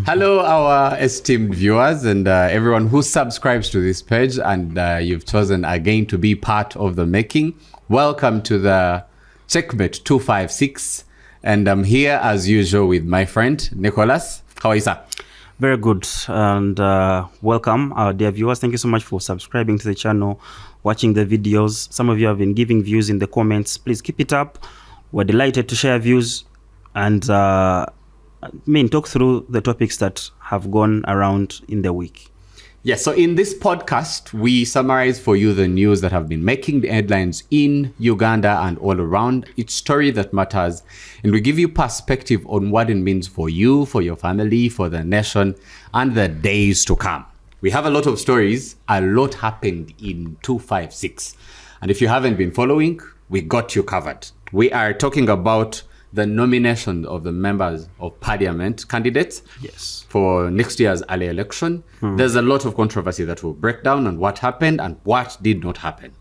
Hello, our esteemed viewers and everyone who subscribes to this page, and you've chosen again to be part of the making. Welcome to the Checkmate 256, and I'm here as usual with my friend Nicholas. How are you, sir? Very good, and welcome our dear viewers. Thank you so much for subscribing to the channel, watching the videos. Some of you have been giving views in the comments. Please keep it up. We're delighted to share views and talk through the topics that have gone around in the week. Yes, so in this podcast, we summarize for you the news that have been making the headlines in Uganda and all around, each story that matters, and we give you perspective on what it means for you, for your family, for the nation, and the days to come. We have a lot of stories. A lot happened in 256. And if you haven't been following, we got you covered. We are talking about the nomination of the members of parliament candidates for next year's early election. There's a lot of controversy that will break down on what happened and what did not happen.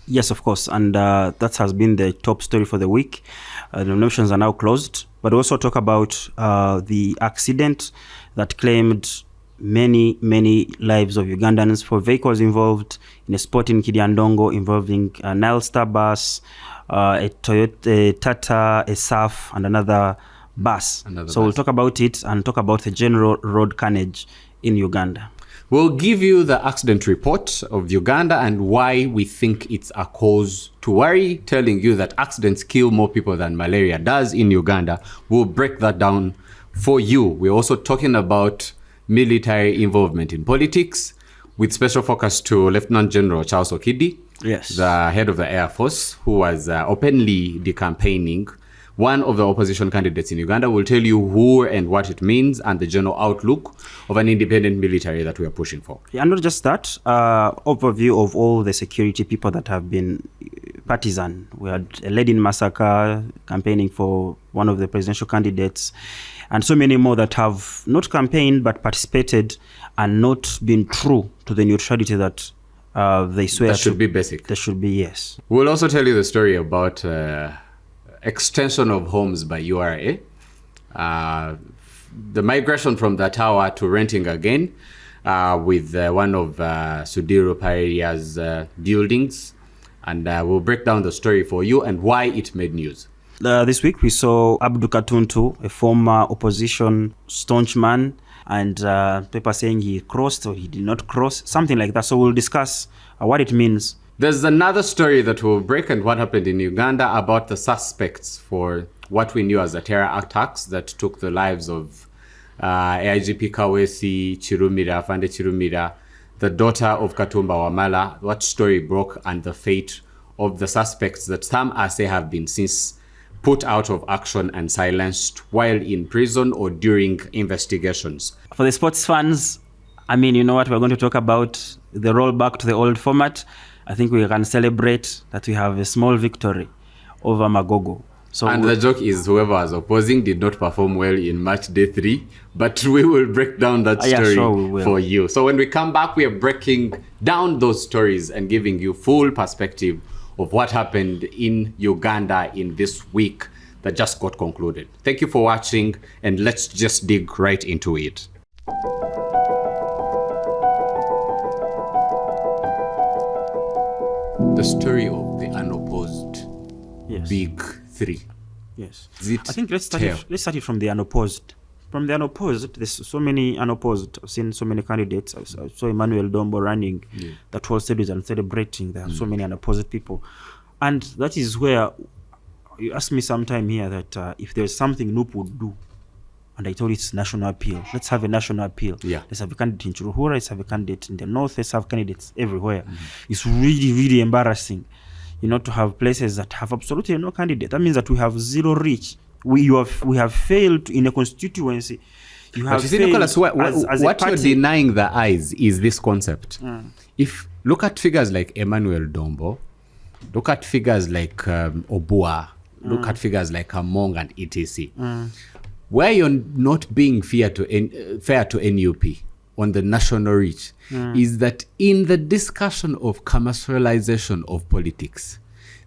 Yes, of course. And that has been the top story for the week. The nominations are now closed. But also talk about the accident that claimed many lives of Ugandans for vehicles involved in a spot in Kiryandongo involving a Nile Star bus, a Toyota, a Tata, a SAF, and another bus. We'll talk about it and talk about the general road carnage in Uganda. We'll give you the accident report of Uganda and why we think it's a cause to worry, telling you that accidents kill more people than malaria does in Uganda. We'll break that down for you. We're also talking about military involvement in politics, with special focus to Lieutenant General Charles Okidi, the head of the Air Force, who was openly decampaigning one of the opposition candidates in Uganda. Will tell you who and what it means and the general outlook of an independent military that we are pushing for. Yeah, and not just that, overview of all the security people that have been partisan. We had a lady in Massacre campaigning for one of the presidential candidates, and so many more that have not campaigned but participated and not been true to the neutrality that they swear that should be basic. That should be, yes. We'll also tell you the story about extension of homes by URA, the migration from the tower to renting again with one of Sudhir Pairia's buildings, and we'll break down the story for you and why it made news. This week we saw Abdul Katuntu, a former opposition staunch man, and people saying he crossed or he did not cross, something like that. So we'll discuss what it means. There's another story that will break and what happened in Uganda about the suspects for what we knew as the terror attacks that took the lives of AIGP Kawesi Chirumira, Fande Chirumira, the daughter of Katumba Wamala. What story broke and the fate of the suspects that some say have been since put out of action and silenced while in prison or during investigations. For the sports fans, you know what, we're going to talk about the roll back to the old format. I think we can celebrate that we have a small victory over Magogo. And the joke is whoever was opposing did not perform well in match day 3, but we will break down that story for you. So when we come back, we are breaking down those stories and giving you full perspective of what happened in Uganda in this week that just got concluded. Thank you for watching, and let's just dig right into it. The story of the unopposed big 3. Yes. I think let's start it from the unopposed. From the unopposed, there's so many unopposed. I've seen so many candidates. I saw Emmanuel Dombo running that whole series and celebrating. There are so many unopposed people. And that is where you asked me sometime here that if there's something NUP would do, and I told you it's national appeal. Let's have a national appeal. Let's have a candidate in Chiruhura, let's have a candidate in the north, let's have candidates everywhere. It's really embarrassing, to have places that have absolutely no candidate. That means that we have zero reach. We have failed in a constituency. Nicholas, what you're denying the eyes is this concept. If look at figures like Emmanuel Dombo, look at figures like Obua, look at figures like Among and etc. Where you're not being fair to NUP on the national reach is that in the discussion of commercialization of politics,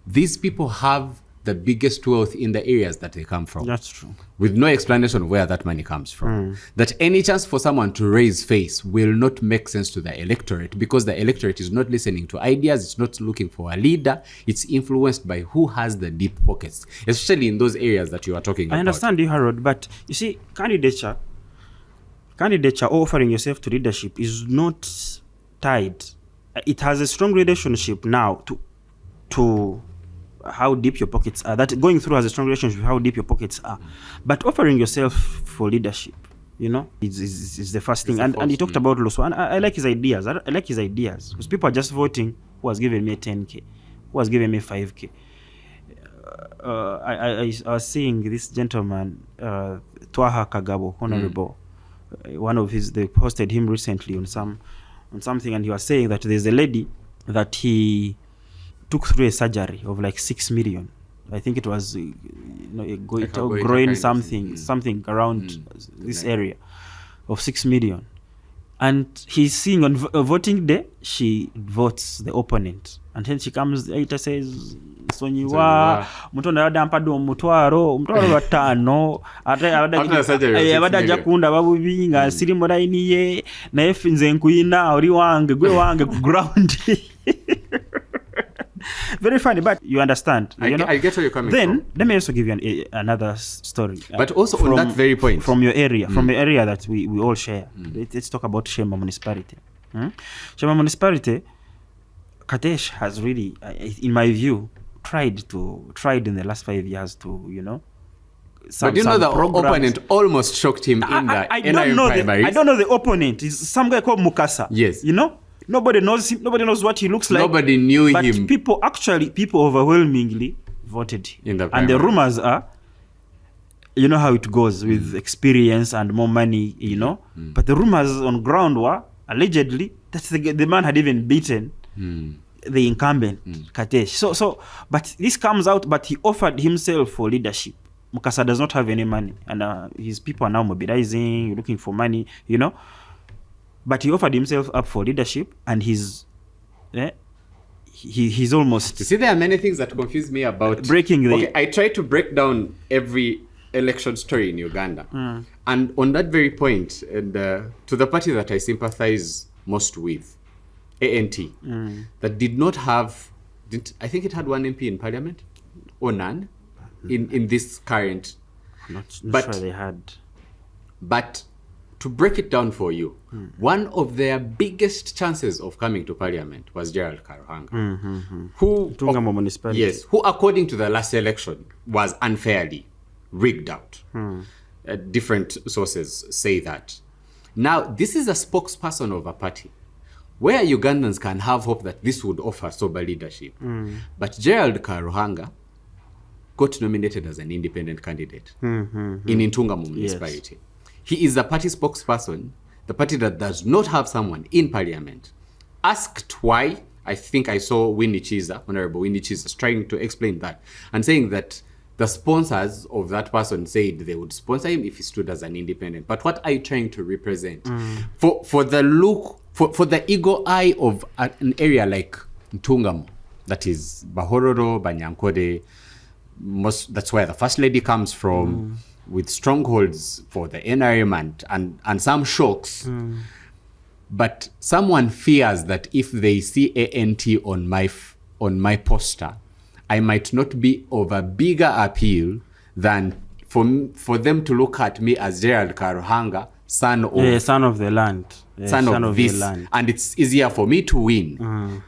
these people have the biggest wealth in the areas that they come from. That's true. With no explanation of where that money comes from. That any chance for someone to raise face will not make sense to the electorate, because the electorate is not listening to ideas, it's not looking for a leader, it's influenced by who has the deep pockets, especially in those areas that you are talking about. I understand you, Harold, but you see, candidature or offering yourself to leadership is not tied. It has a strong relationship now to how deep your pockets are. That going through has a strong relationship with how deep your pockets are. But offering yourself for leadership, is the first thing. And he talked about Loso, and I like his ideas. I like his ideas because people are just voting who has given me 10K, who has given me 5K. I was seeing this gentleman, Twaha Kagabo, Honorable. One of they posted him recently on something, and he was saying that there's a lady that he took through a surgery of like 6 million. I think it was growing something around this area of 6 million. And he's seeing on voting day, she votes the opponent. And then she comes, it says, Sonyiwa, mutona adampado mutwaro watano, abada jakunda babubi nga siri moraini ye, na efinze nkuina ori wange ground. Very funny, but you understand. I get where you're coming from. Then, let me also give you another story. But also on that very point. From your area, from the area that we all share. Let's talk about Shema municipality. Shema municipality, Katesh has really, in my view, tried in the last 5 years to, but the opponent almost shocked him in the NRM primaries. I don't know the opponent. It's some guy called Mukasa. Yes. Nobody knows him. Nobody knows what he looks like. Nobody knew him. But people overwhelmingly voted him. And the rumors are, you know how it goes with experience and more money, But the rumors on ground were, allegedly, that the man had even beaten the incumbent, Katesh. So, but this comes out, but he offered himself for leadership. Mukasa does not have any money. And his people are now mobilizing, looking for money, But he offered himself up for leadership, and he's almost... You see, there are many things that confuse me about... breaking the... Okay, I try to break down every election story in Uganda. And on that very point, and to the party that I sympathize most with, ANT, that did not have... I think it had one MP in parliament, or none, in this current... Not sure they had. But... to break it down for you, one of their biggest chances of coming to parliament was Gerald Karuhanga, Tungamo municipality. Yes, who according to the last election was unfairly rigged out. Different sources say that. Now, this is a spokesperson of a party where Ugandans can have hope that this would offer sober leadership. But Gerald Karuhanga got nominated as an independent candidate in Intungamo municipality. Yes. He is the party spokesperson, the party that does not have someone in parliament. Asked why, I think I saw Honorable Winnie Chiza, trying to explain that and saying that the sponsors of that person said they would sponsor him if he stood as an independent. But what are you trying to represent? For the look, for the ego eye of an area like Ntungamo, that is Bahororo, Banyankode, that's where the First Lady comes from, with strongholds for the NRM and some shocks. But someone fears that if they see ANT on my poster, I might not be of a bigger appeal than for them to look at me as Gerald Karuhanga, son of the land. Son of this, and it's easier for me to win.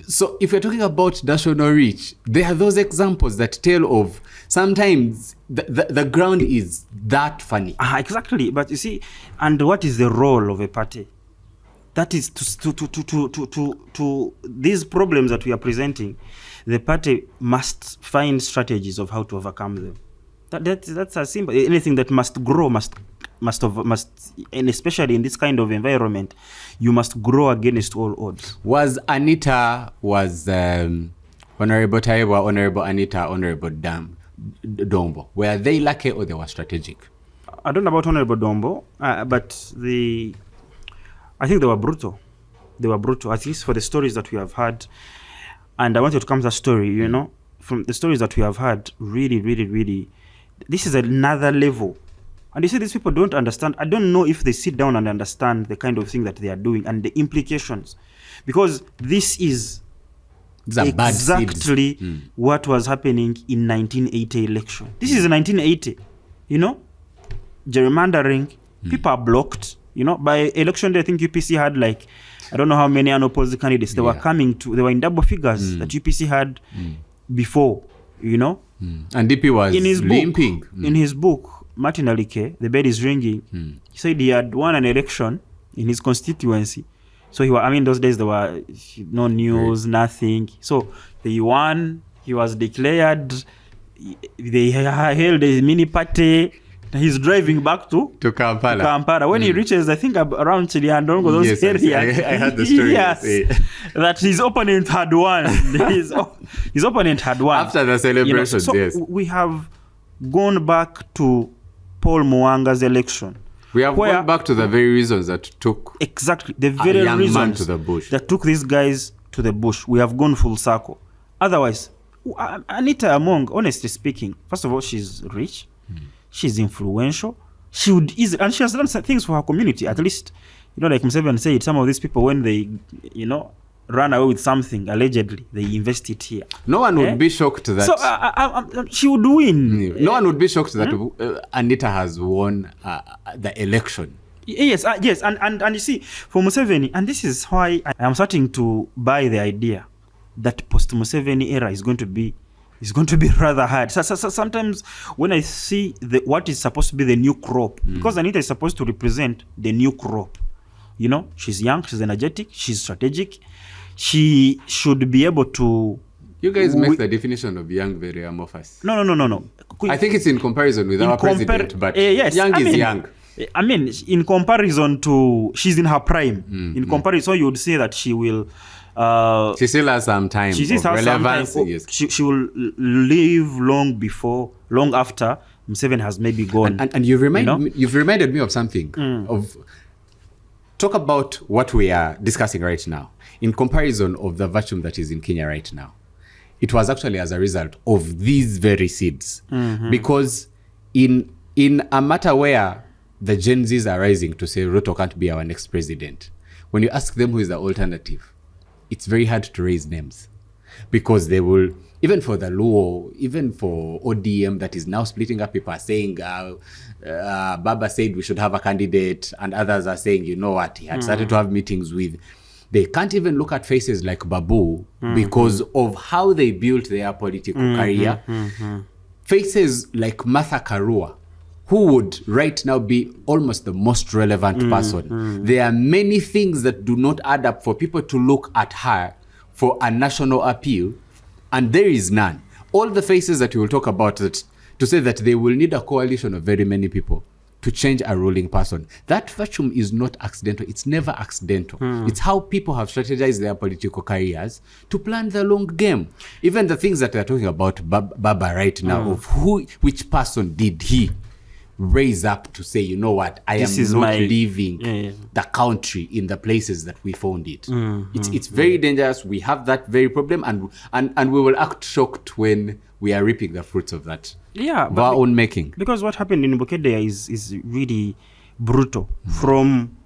So if you're talking about national reach, there are those examples that tell of sometimes the ground is that funny. Exactly, but you see, and what is the role of a party? That is to these problems that we are presenting, the party must find strategies of how to overcome them. That's as simple. Anything that must grow must, and especially in this kind of environment, you must grow against all odds. Was Honorable Taiwa, Honorable Anita, Honorable Dombo, were they lucky or they were strategic? I don't know about Honorable Dombo, but I think they were brutal. They were brutal, at least for the stories that we have heard. And I wanted to come to a story, from the stories that we have had, really, this is another level. And you see, these people don't understand. I don't know if they sit down and understand the kind of thing that they are doing and the implications. Because this is exactly what was happening in 1980 election. This is 1980, gerrymandering. People are blocked. By election day, I think UPC had like, I don't know how many unopposed candidates. They were in double figures that UPC had before, And DP was limping. In his book, Martin Alike, The Bell is Ringing, he said he had won an election in his constituency. So those days there were no news, nothing. So they won, he was declared, they held a mini party. He's driving back to Kampala. When he reaches, I think around Chiliandongo, those areas. I heard the story. That his opponent had won. His opponent had won. After the celebrations, so we have gone back to Paul Mwanga's election. We have gone back to the very reasons that took the very young reasons man to the bush. That took these guys to the bush. We have gone full circle. Otherwise, Anita Among, honestly speaking, first of all, she's rich. She's influential. She would easily, and she has done some things for her community. At least, like Museveni said, some of these people, when they, run away with something, allegedly, they invest it here. No one would be shocked that. So she would win. No one would be shocked that Anita has won the election. Yes, and you see, for Museveni, and this is why I am starting to buy the idea that post-Museveni era is going to be rather hard. So sometimes when I see what is supposed to be the new crop, because Anita is supposed to represent the new crop. She's young, she's energetic, she's strategic. She should be able to... You guys make the definition of young very amorphous. No. I think it's in comparison with our president, but yes, young is young. In comparison to... She's in her prime. In comparison, you would say that she will... she still has some time of relevance. Yes. She will live long after Museveni has maybe gone. And you've reminded me of something. Talk about what we are discussing right now in comparison of the vacuum that is in Kenya right now. It was actually as a result of these very seeds. Because in a matter where the Gen Zs are rising to say Ruto can't be our next president, when you ask them who is the alternative, it's very hard to raise names, because they will, even for the Luo, even for ODM that is now splitting up, people are saying, Baba said we should have a candidate, and others are saying, you know what, he had started to have meetings with. They can't even look at faces like Babu because of how they built their political career. Faces like Martha Karua, who would right now be almost the most relevant person. There are many things that do not add up for people to look at her for a national appeal, and there is none. All the faces that we will talk about, that to say that they will need a coalition of very many people to change a ruling person. That vacuum is not accidental. It's never accidental. It's how people have strategized their political careers to plan the long game. Even the things that they're talking about Baba right now, of which person did he raise up to say, you know what, I am not leaving the country in the places that we found it. It's very dangerous. We have that very problem, and we will act shocked when we are reaping the fruits of that. Of our own making. Because what happened in Bukedea is really brutal. From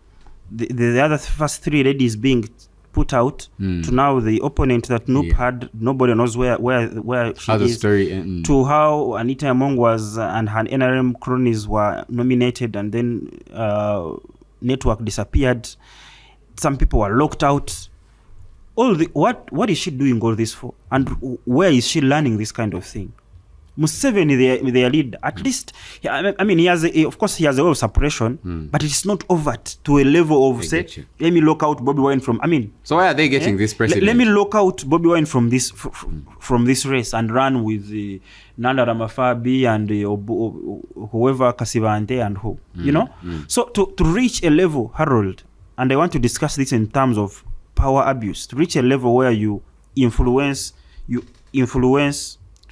the other first three ladies being put out to now the opponent that Noop had, nobody knows where she is, to how Anita Among was and her NRM cronies were nominated, and then network disappeared. Some people were locked out. What is she doing all this for? And where is she learning this kind of thing? Museveni, their leader, at least, he has of course he has a way of suppression, but it's not overt to a level of, say, let me lock out Bobby Wine from, So why are they getting this president? Let me lock out Bobby Wine from this from this race and run with Nanda Ramafabi and whoever, Kasivante and who, So to reach a level, Harold, and I want to discuss this in terms of power abuse, to reach a level where you influence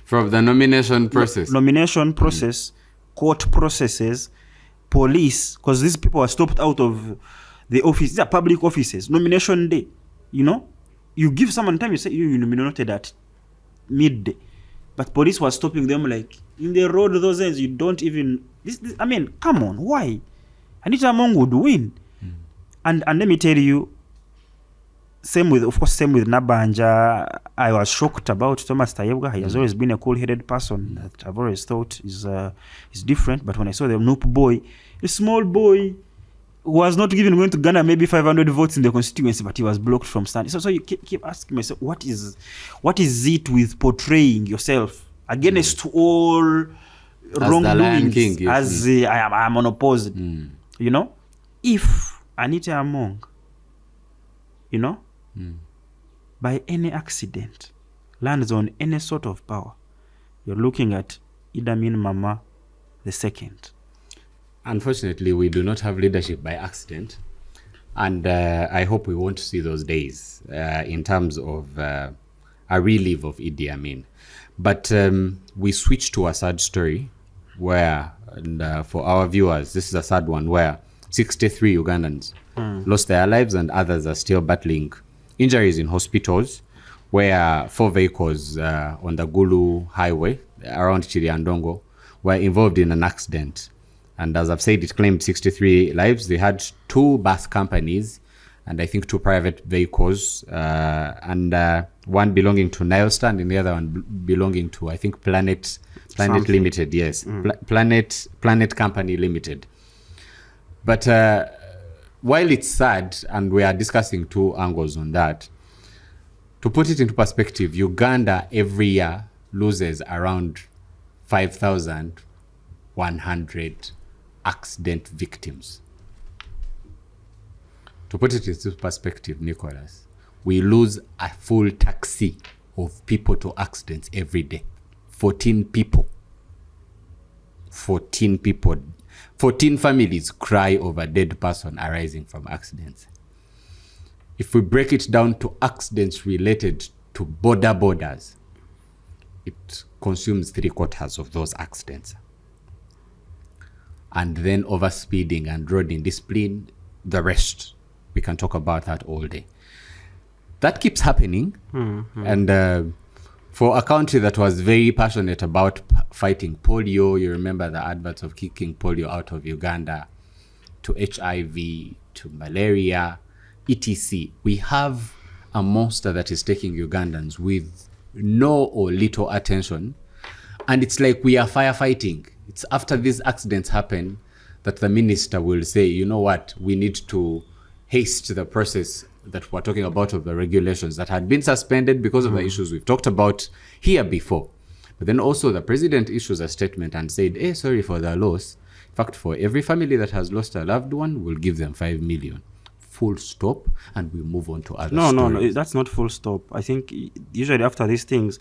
from the nomination process, court processes, police, because these people are stopped out of the office. These are public offices. Nomination day, you give someone time. You say you nominated at midday. But police was stopping them like, in the road those days, you don't even... I mean, come on, why? Anita Among would win. And let me tell you, same with Nabanja. I was shocked about Thomas Tayebwa. He has always been a cool-headed person that I've always thought is different. But when I saw the Noop boy, a small boy who was not even going to garner maybe 500 votes in the constituency, but he was blocked from standing. So you keep asking myself, what is it with portraying yourself against all wrongdoings as I am unopposed? You know, if Anita Among, you know, by any accident lands on any sort of power, you're looking at Idi Amin Mama II. Unfortunately, we do not have leadership by accident, and I hope we won't see those days in terms of a relief of Idi Amin. But we switch to a sad story where, and for our viewers, this is a sad one, where 63 Ugandans lost their lives and others are still battling injuries in hospitals, where 4 vehicles on the Gulu highway around Chiriandongo were involved in an accident. And as I've said, it claimed 63 lives. They had 2 bus companies and I think 2 private vehicles, and one belonging to Nilestar and the other one belonging to, I think, Planet Limited. Yes, Planet Company Limited. But while it's sad, and we are discussing 2 angles on that, to put it into perspective, Uganda every year loses around 5,100 accident victims. To put it into perspective, Nicholas, we lose a full taxi of people to accidents every day. 14 people. 14 people. 14 families cry over a dead person arising from accidents. If we break it down to accidents related to borders, it consumes 3/4 of those accidents. And then overspeeding and road indiscipline, the rest. We can talk about that all day. That keeps happening. And for a country that was very passionate about fighting polio, you remember the adverts of kicking polio out of Uganda, to HIV, to malaria, etc. We have a monster that is taking Ugandans with no or little attention. And it's like we are firefighting. It's after these accidents happen that the minister will say, you know what, we need to haste the process that we're talking about of the regulations that had been suspended because of the issues we've talked about here before. But then also the president issues a statement and said, sorry for the loss. In fact, for every family that has lost a loved one, we'll give them 5 million. Full stop, and we move on to other stories. No, that's not full stop. I think usually after these things,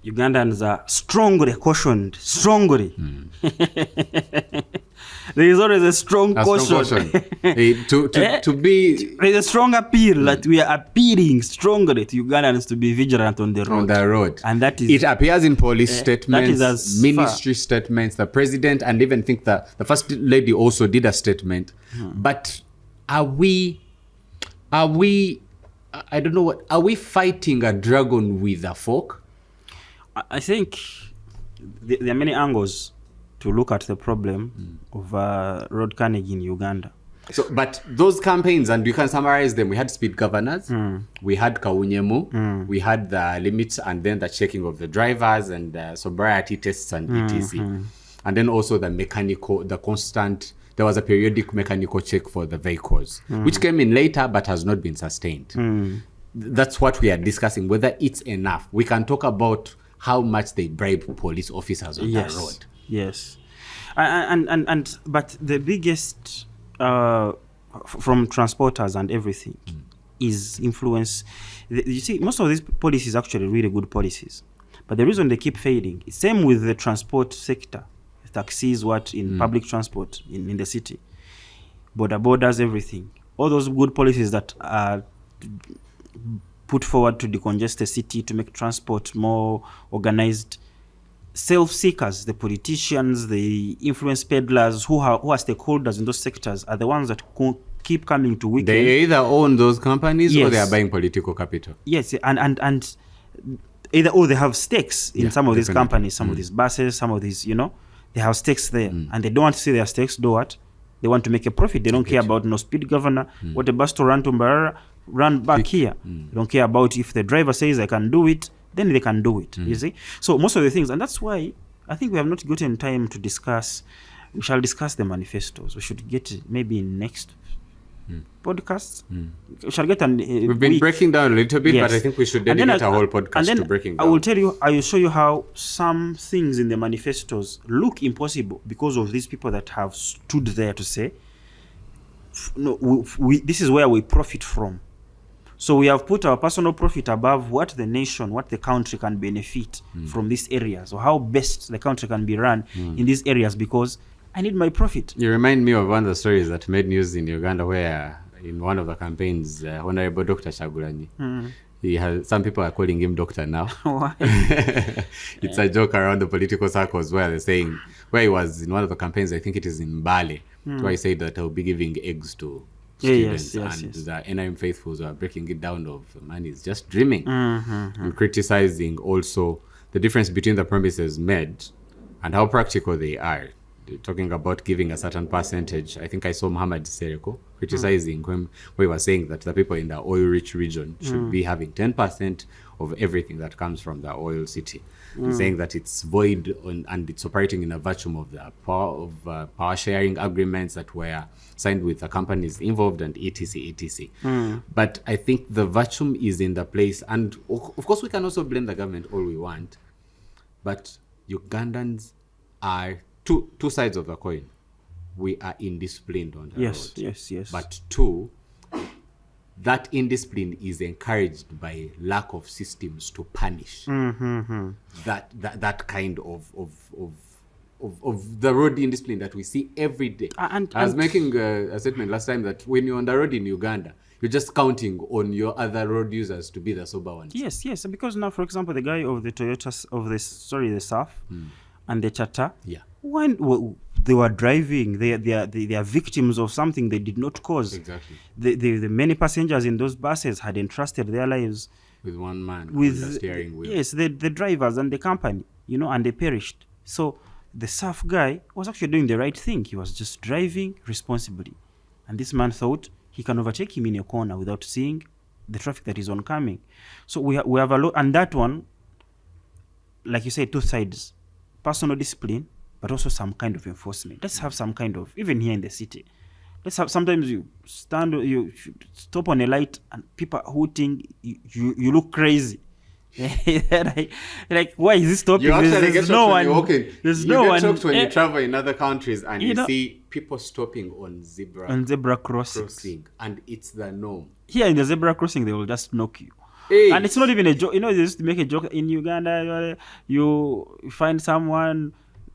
Ugandans are strongly cautioned. Strongly. There is always a strong caution. To be... There is a strong appeal that we are appealing strongly to Ugandans to be vigilant on the road. And that is... It appears in police statements, ministry statements, the president, and even think the first lady also did a statement. But are we... I don't know what... Are we fighting a dragon with a fork? I think there are many angles to look at the problem of road carnage in Uganda. So, but those campaigns, and you can summarize them, we had speed governors, we had Kawunyemu, we had the limits and then the checking of the drivers and sobriety tests and etc. And then also the constant, there was a periodic mechanical check for the vehicles, which came in later but has not been sustained. That's what we are discussing, whether it's enough. We can talk about how much they bribe police officers on that road. Yes. But the biggest from transporters and everything is influence. You see, most of these policies are actually really good policies, but the reason they keep failing is same with the transport sector, taxis, in public transport in the city, borders, everything. All those good policies that are put forward to decongest the city, to make transport more organized. Self-seekers, the politicians, the influence peddlers who are stakeholders in those sectors are the ones that keep coming to weaken. They either own those companies or they are buying political capital. Yes, and either they have stakes in some of these definitely. companies, some of these buses, some of these, they have stakes there, and they don't want to see their stakes do what? They want to make a profit. They don't care about no speed governor, what a bus to run to Mbarara, run back here. They don't care about if the driver says I can do it, then they can do it, you see? So most of the things, and that's why I think we have not gotten time to discuss. We shall discuss the manifestos. We should get it maybe in next podcasts. We shall get We've been breaking down a little bit, but I think we should dedicate a whole podcast to breaking down. I will show you how some things in the manifestos look impossible because of these people that have stood there to say, no, this is where we profit from. So we have put our personal profit above what the nation, what the country can benefit from these areas, or how best the country can be run in these areas, because I need my profit. You remind me of one of the stories that made news in Uganda, where in one of the campaigns, Honorable Dr. Chagulanyi, he has, some people are calling him doctor now. Why? It's a joke around the political circles where they're saying, where he was in one of the campaigns, I think it is in Mbale, where he said that he'll be giving eggs to students, the NIM faithfuls are breaking it down of man is just dreaming, and criticizing also the difference between the promises made and how practical they are. They're talking about giving a certain percentage. I think I saw Muhammad Sereko criticizing him, where he was saying that the people in the oil-rich region should be having 10% of everything that comes from the oil city, saying that it's void and it's operating in a vacuum of the power sharing agreements that were signed with the companies involved and etc. But I think the vacuum is in the place, and of course we can also blame the government all we want, but Ugandans are two sides of the coin. We are indisciplined on the road. Yes. But two, that indiscipline is encouraged by lack of systems to punish that kind of the road indiscipline that we see every day. I was making a statement last time that when you're on the road in Uganda, you're just counting on your other road users to be the sober ones. Yes, because now, for example, the guy of the Toyota, the SAF and the Chata, when they were driving, they are victims of something they did not cause. Exactly. The many passengers in those buses had entrusted their lives with one man with the steering wheel. Yes, the drivers and the company, and they perished. So the SAF guy was actually doing the right thing. He was just driving responsibly, and this man thought he can overtake him in a corner without seeing the traffic that is oncoming. So we have a lot, and that one, like you say, two sides: personal discipline, but also some kind of enforcement. Let's have some kind of, even here in the city, let's have, sometimes you stop on a light and people are hooting, you look crazy. like, why is this stopping? You actually get no shocked one. when you're walking. There's you no get one. shocked when you travel in other countries and you see people stopping on zebra crossing, and it's the norm. Here in the zebra crossing, they will just knock you. Hey. And it's not even a joke. They used to make a joke in Uganda. You find someone,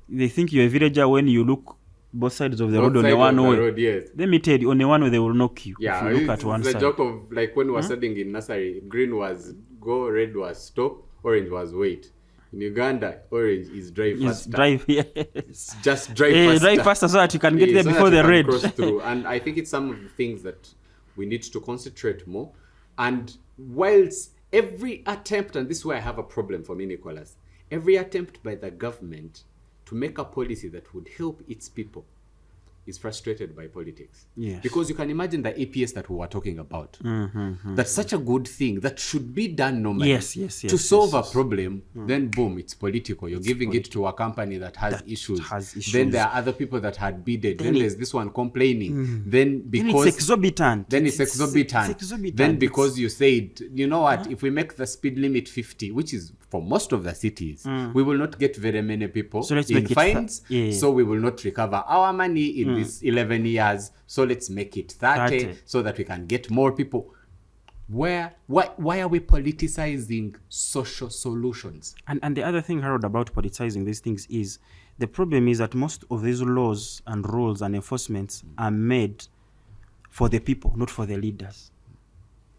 they think you're a villager when you look both sides of the road on the one way. Yes. Let me tell you, on the one way they will knock you. Yeah, if you look at one side. The joke of like when we were studying in nursery, green was go, red was stop, orange was wait. In Uganda, orange is drive faster. Yes. Just drive faster. Drive faster so that you can get there before the red. Cross through. And I think it's some of the things that we need to concentrate more. And whilst every attempt, and this is where I have a problem for me, Nicholas, every attempt by the government to make a policy that would help its people is frustrated by politics. Yes. Because you can imagine the APS that we were talking about. That's such a good thing that should be done normally. Yes. To solve a problem, then boom, it's political. You're giving it to a company that has issues. Then there are other people that had bidded. Then there's this one complaining. Then because it's exorbitant. It's exorbitant. Then because you said, you know what, if we make the speed limit 50, which is for most of the cities, we will not get very many people in fines. So we will not recover our money in these 11 years. So let's make it 30 so that we can get more people. Why are we politicizing social solutions? And the other thing, Harold, about politicizing these things is the problem is that most of these laws and rules and enforcements are made for the people, not for the leaders.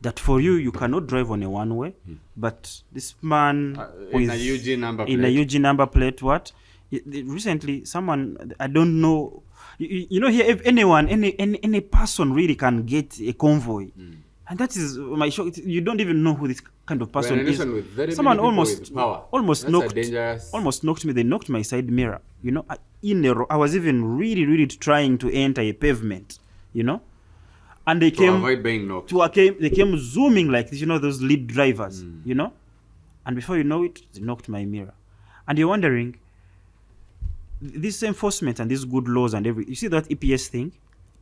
That for you cannot drive on a one-way, but this man in a UG number plate, what? Recently, someone, I don't know, here, if anyone, any person really can get a convoy, And that is my shock. You don't even know who this kind of person is. With very Someone many almost with power. almost That's knocked dangerous. almost knocked me. They knocked my side mirror. You know, I was even really trying to enter a pavement. You know, and they came to avoid being knocked. They came zooming like this. You know, those lead drivers. You know, and before you know it, they knocked my mirror. And you're wondering, this enforcement and these good laws and you see that EPS thing.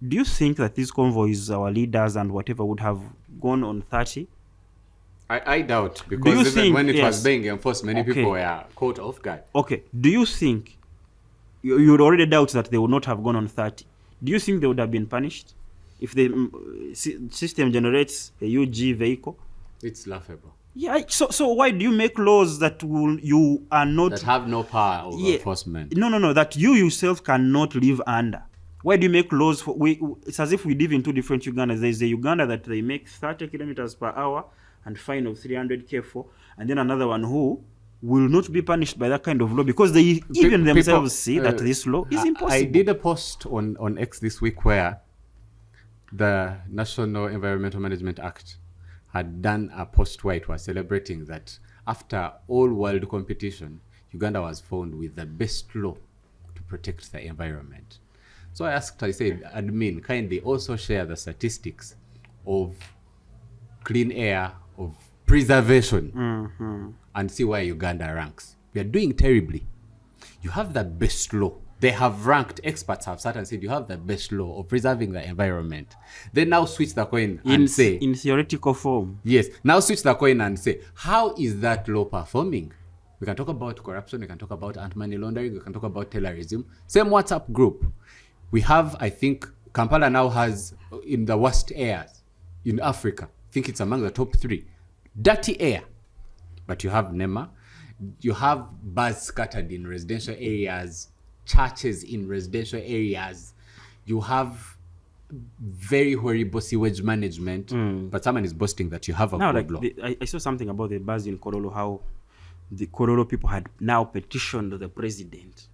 Do you think that these convoys, our leaders and whatever, would have gone on 30? I doubt, because even when it was being enforced, many people were caught off guard. Okay. Do you think, you would already doubt that they would not have gone on 30. Do you think they would have been punished if the system generates a UG vehicle? It's laughable. Yeah. So why do you make laws that you are not... That have no power over enforcement? No. That you yourself cannot live under. Why do you make laws for... It's as if we live in two different Ugandas. There's a Uganda that they make 30 kilometers per hour and fine of 300K for, and then another one who will not be punished by that kind of law because they even themselves see that this law is impossible. I did a post on X this week where the National Environmental Management Act had done a post where it was celebrating that after all world competition, Uganda was found with the best law to protect the environment. So I said, admin, kindly also share the statistics of clean air, of preservation, and see where Uganda ranks. We are doing terribly. You have the best law. They have ranked, experts have sat and said, you have the best law of preserving the environment. They now switch the coin and say... In theoretical form. Yes. Now switch the coin and say, how is that law performing? We can talk about corruption, we can talk about anti-money laundering, we can talk about terrorism. Same WhatsApp group. We have, I think, Kampala now has, in the worst areas in Africa, I think it's among the top 3. Dirty air. But you have NEMA, you have bars scattered in residential areas, churches in residential areas, you have very horrible sewage management, but someone is boasting that you have a good law. I saw something about the bars in Kololo, how the Kololo people had now petitioned the president.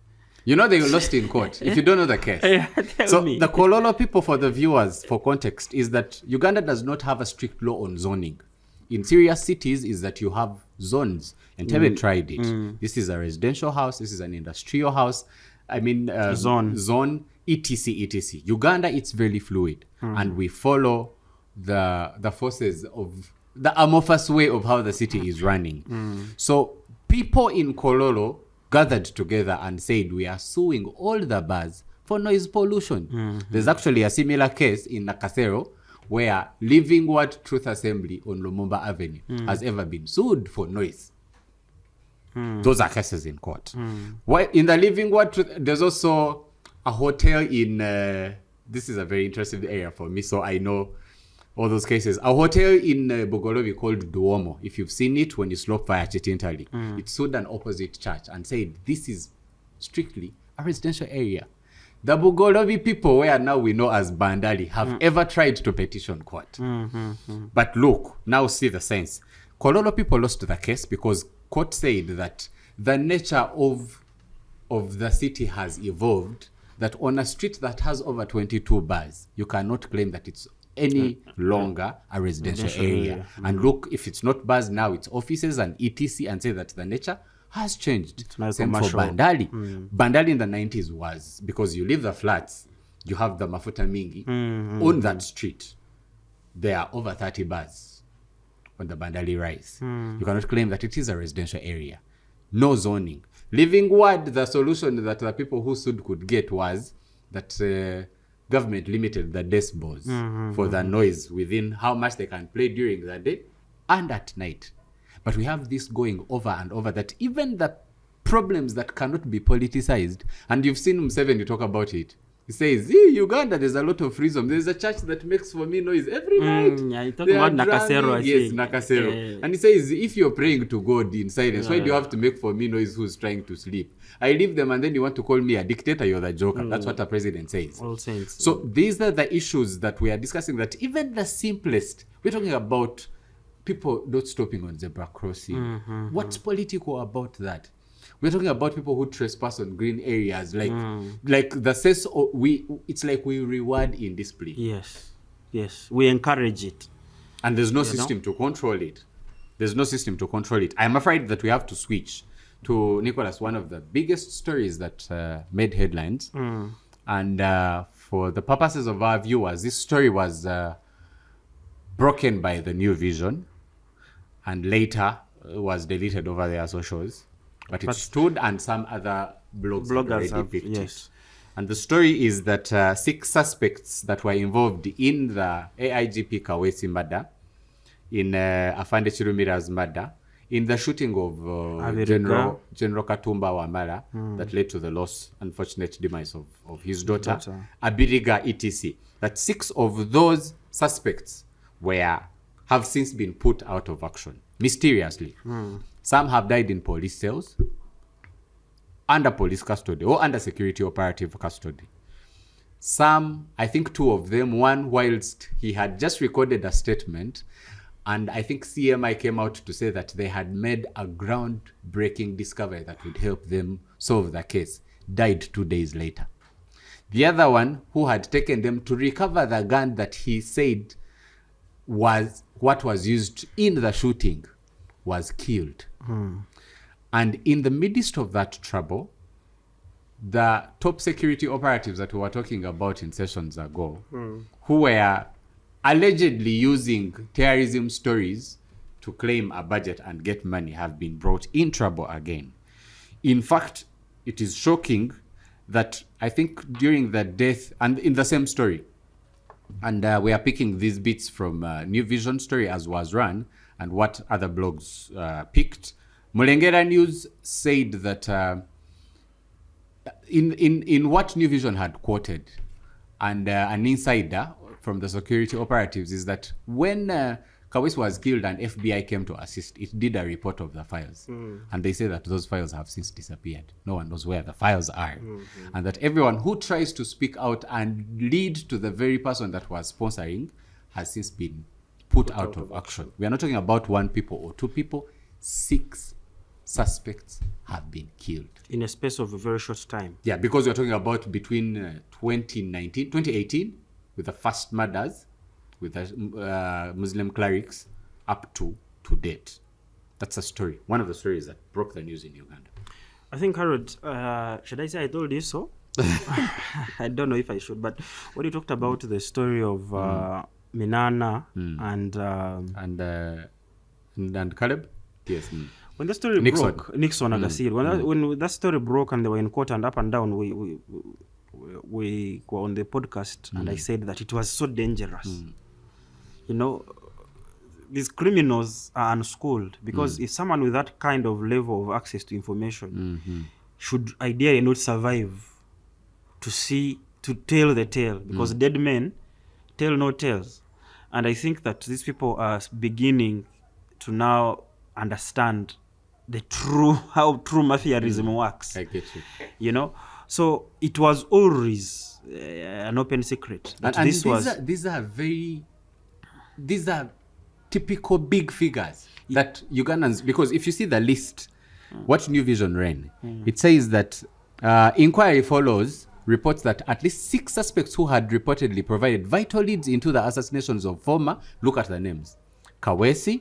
You know they lost in court, if you don't know the case. Tell me. The Kololo people, for the viewers, for context, is that Uganda does not have a strict law on zoning. In serious cities is that you have zones. And Tebe tried it. This is a residential house, this is an industrial house. Zone, etc. Uganda, it's very fluid. And we follow the forces of the amorphous way of how the city is running. So people in Kololo gathered together and said, we are suing all the bars for noise pollution. There's actually a similar case in Nakasero where Living Word Truth Assembly on Lumumba Avenue has ever been sued for noise. Those are cases in court. In the Living Word Truth, there's also a hotel in, this is a very interesting area for me, so I know all those cases. A hotel in Bogolovi called Duomo. If you've seen it, when you slope via Chitintali, it sued an opposite church and said, this is strictly a residential area. The Bogolovi people, where now we know as Bandali, have ever tried to petition court. But look, now see the sense. Kololo people lost the case because court said that the nature of the city has evolved, that on a street that has over 22 bars, you cannot claim that it's any longer a residential area. And look, if it's not bars now, it's offices and etc. and say that the nature has changed. Same for Bandali. Bandali in the 90s was, because you leave the flats, you have the Mafuta Mingi. On that street, there are over 30 bars on the Bandali Rise. You cannot claim that it is a residential area. No zoning. Living Word, the solution that the people who sued could get was that government limited the decibels for the noise within how much they can play during the day and at night. But we have this going over and over, that even the problems that cannot be politicized, and you've seen Museveni talk about it. He says, Uganda, there's a lot of freedom. There's a church that makes for me noise every night. Yeah, you talk about Nakasero. Yes, Nakasero. And he says, if you're praying to God in silence, why do you have to make for me noise who's trying to sleep? I leave them and then you want to call me a dictator, you're the joker. That's what the president says. All saints. So these are the issues that we are discussing, that even the simplest, we're talking about people not stopping on zebra crossing. What's political about that? We're talking about people who trespass on green areas, like the sense of it's like we reward indiscipline. Yes, we encourage it. And there's no system to control it. There's no system to control it. I'm afraid that we have to switch to, Nicholas, one of the biggest stories that made headlines. And for the purposes of our viewers, this story was broken by the New Vision and later was deleted over their socials. But it stood, and some other bloggers already picked it. And the story is that 6 suspects that were involved in the AIGP Kawesi murder, in Afande Chirumira's murder, in the shooting of General Katumba Wamala that led to the loss, unfortunate demise of his daughter, Abiriga etc. That 6 of those suspects have since been put out of action, mysteriously. Some have died in police cells, under police custody, or under security operative custody. Some, I think 2 of them, one whilst he had just recorded a statement, and I think CMI came out to say that they had made a groundbreaking discovery that would help them solve the case, died 2 days later. The other one, who had taken them to recover the gun that he said was what was used in the shooting, was killed. And in the midst of that trouble, the top security operatives that we were talking about in sessions ago, who were allegedly using terrorism stories to claim a budget and get money, have been brought in trouble again. In fact, it is shocking that I think during the death, and in the same story, and we are picking these bits from New Vision story as was run and what other blogs picked. Mulengera News said that in what New Vision had quoted, and an insider from the security operatives, is that when Kawesi was killed and FBI came to assist, it did a report of the files. And they say that those files have since disappeared. No one knows where the files are. And that everyone who tries to speak out and lead to the very person that was sponsoring has since been put out of action. We are not talking about 1 people or 2 people. 6 suspects have been killed. In a space of a very short time. Yeah, because we're talking about between 2018, with the first murders, with the Muslim clerics, up to date. That's a story. One of the stories that broke the news in Uganda. I think, Harold, should I say I told you so? I don't know if I should, but when you talked about the story of Minana and Caleb? Yes. When the story broke, Nixon and Asir, when that story broke and they were in court and up and down, we were on the podcast and I said that it was so dangerous. You know, these criminals are unschooled because if someone with that kind of level of access to information should ideally not survive to tell the tale, because dead men tell no tales. And I think that these people are beginning to now understand how true mafiaism works. I get you. You know, so it was always an open secret. And these are typical big figures that Ugandans, because if you see the list, what New Vision ran, it says that inquiry follows reports that at least 6 suspects who had reportedly provided vital leads into the assassinations of former, look at the names, Kawesi,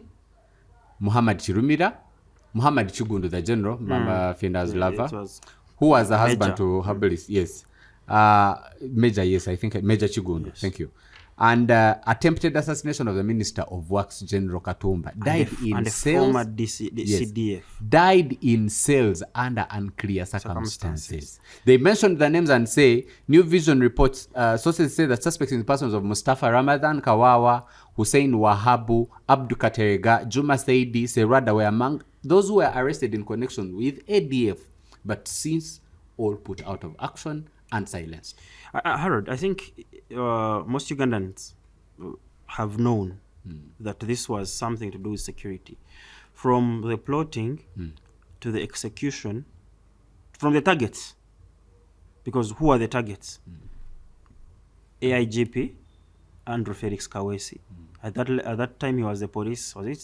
Muhammad Chirumira, Muhammad Chigundu, the general, Mama Fenda's lover, who was the husband to Herbalist, yes. Major, yes, I think, Major Chigundu, yes. Thank you. And attempted assassination of the Minister of Works, General Katumba, died in cells. Former CDF. Died in cells under unclear circumstances. They mentioned the names and say, New Vision reports, sources say that suspects in the persons of Mustafa Ramadan Kawawa, Hussein Wahabu, Abdul Katerega, Juma Saidi, Serada were among those who were arrested in connection with ADF, but since all put out of action and silenced. Harold, I think most Ugandans have known that this was something to do with security. From the plotting to the execution, from the targets. Because who are the targets? AIGP, Andrew Felix Kawesi. At that time he was the police, was it?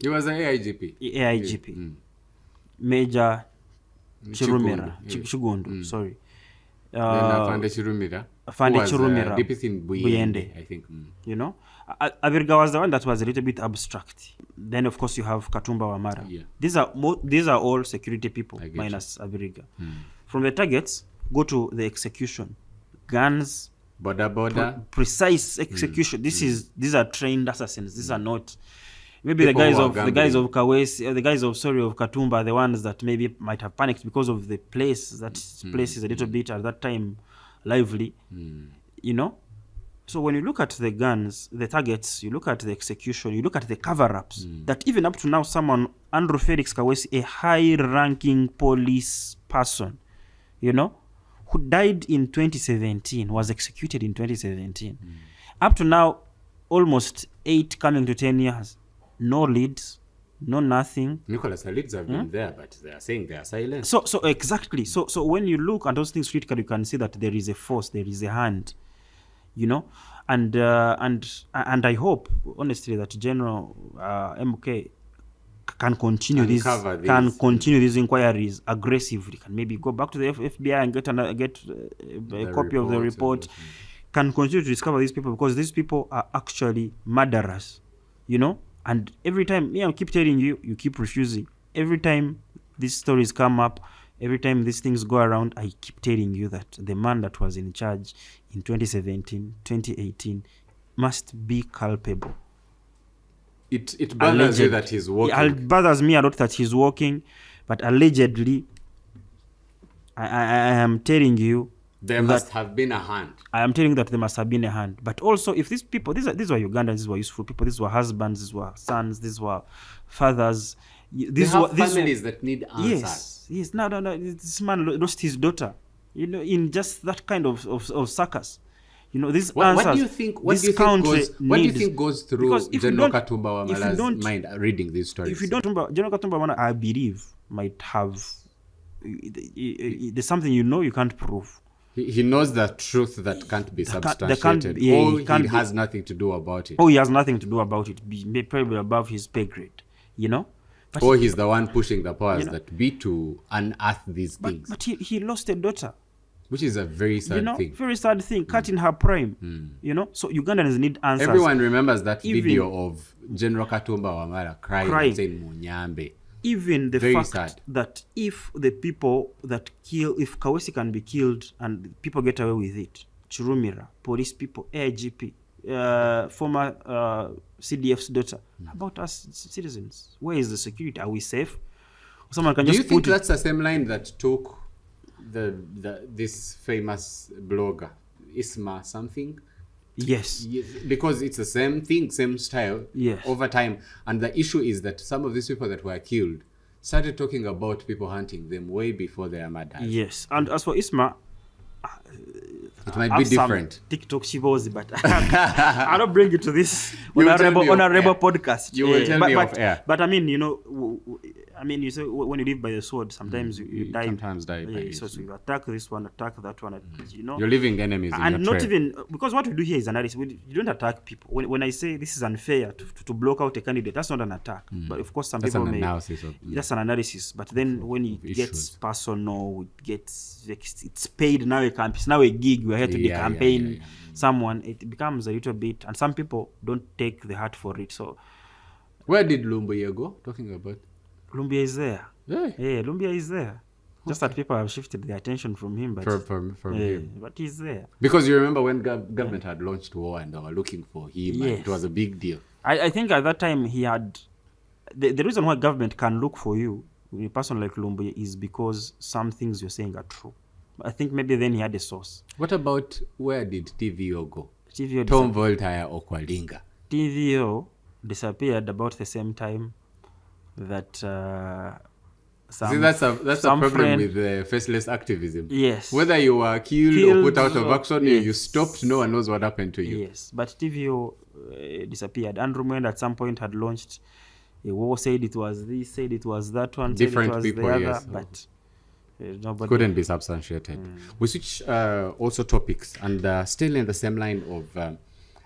He was the AIGP. AIGP. Major Chirumira, Chigundu, sorry. Afande Chirumira. Afande Chirumira. Deep in Buyende, I think. You know, Abiriga was the one that was a little bit abstract. Then, of course, you have Katumba Wamala. Yeah. These are all security people, minus Abiriga. From the targets, go to the execution. Guns, border. Precise execution. These are trained assassins. These are not maybe people the guys of Kawesi, the guys of Katumba, the ones that maybe might have panicked because of the place. That place is a little bit at that time lively, you know. So when you look at the guns, the targets, you look at the execution, you look at the cover-ups, that even up to now someone, Andrew Felix Kawesi, a high-ranking police person, you know, who died in 2017, was executed in 2017. Up to now, almost 8 coming to 10 years. No leads, no nothing. Nicholas, the leads have been there, but they are saying they are silent. So exactly. So when you look at those things critically, you can see that there is a force, there is a hand, you know, and I hope honestly that General MK can continue these inquiries aggressively. Can maybe go back to the FBI and get a copy of the report. Can continue to discover these people, because these people are actually murderers, you know. And every time, I keep telling you, you keep refusing. Every time these stories come up, every time these things go around, I keep telling you that the man that was in charge in 2017, 2018 must be culpable. It bothers you that he's working. It bothers me a lot that he's working, but allegedly, I am telling you, there must have been a hand. I am telling you that there must have been a hand. But also, if these people, these were Ugandans, these were useful people, these were husbands, these were sons, these were fathers. These families that need answers. Yes. No. This man lost his daughter, you know, in just that kind of circus. You know, these answers. What do you think? What do you think goes through General Katumba Wamala's mind reading these stories? If you don't, General Katumba Wamala, I believe, might have. There's something you can't prove. He knows the truth that can't be substantiated. He has nothing to do about it. He has nothing to do about it. Be probably above his pay grade, you know. But he's the one pushing the powers that be to unearth these things. But he lost a daughter, which is a very sad thing. Very sad thing. Cut in her prime, you know. So Ugandans need answers. Everyone remembers that video of General Katumba Wamala crying, saying Munyambe. Even the fact that if the people that if Kawesi can be killed and people get away with it, Chirumira, police people, AIGP, former CDF's daughter, about us citizens, where is the security? Are we safe? Someone can just. Do you think that's the same line that took this famous blogger, Isma something? Yes, because it's the same thing, same style. Yes. Over time, and the issue is that some of these people that were killed started talking about people hunting them way before their murders. Yes, and as for Isma, it might be different. TikTok shibozi, but I don't bring it to this on a rebel podcast. You will tell me off air. But I mean, you know, you say when you live by the sword, sometimes you die. Sometimes die. So you attack this one, attack that one. You know, you're living enemies. And not even because what we do here is analysis. You don't attack people. When I say this is unfair to block out a candidate, that's not an attack. But of course, that's an analysis. But then when it gets personal, it gets it's paid now. It's now a gig. We're here to campaign someone. It becomes a little bit, and some people don't take the heart for it. So, where did Lumbuye go? Talking about. Lumbia is there. Yeah, Lumbia is there. Just that people have shifted their attention from him, but from him. But he's there. Because you remember when government had launched war and they were looking for him, and it was a big deal. I think at that time he had the reason why government can look for you, a person like Lumbia, is because some things you're saying are true. I think maybe then he had a source. What about where did TVO go? TVO Tom Voltaire or Kwalinga? TVO disappeared about the same time that that's a problem with faceless activism. Yes. Whether you were killed or put out of action, you stopped, no one knows what happened to you. Yes, but TVO disappeared. Andrew Mwenda at some point had launched a war, said it was this, said it was that one, different said it was people, the other, yes. but nobody couldn't be substantiated. We switch also topics and still in the same line of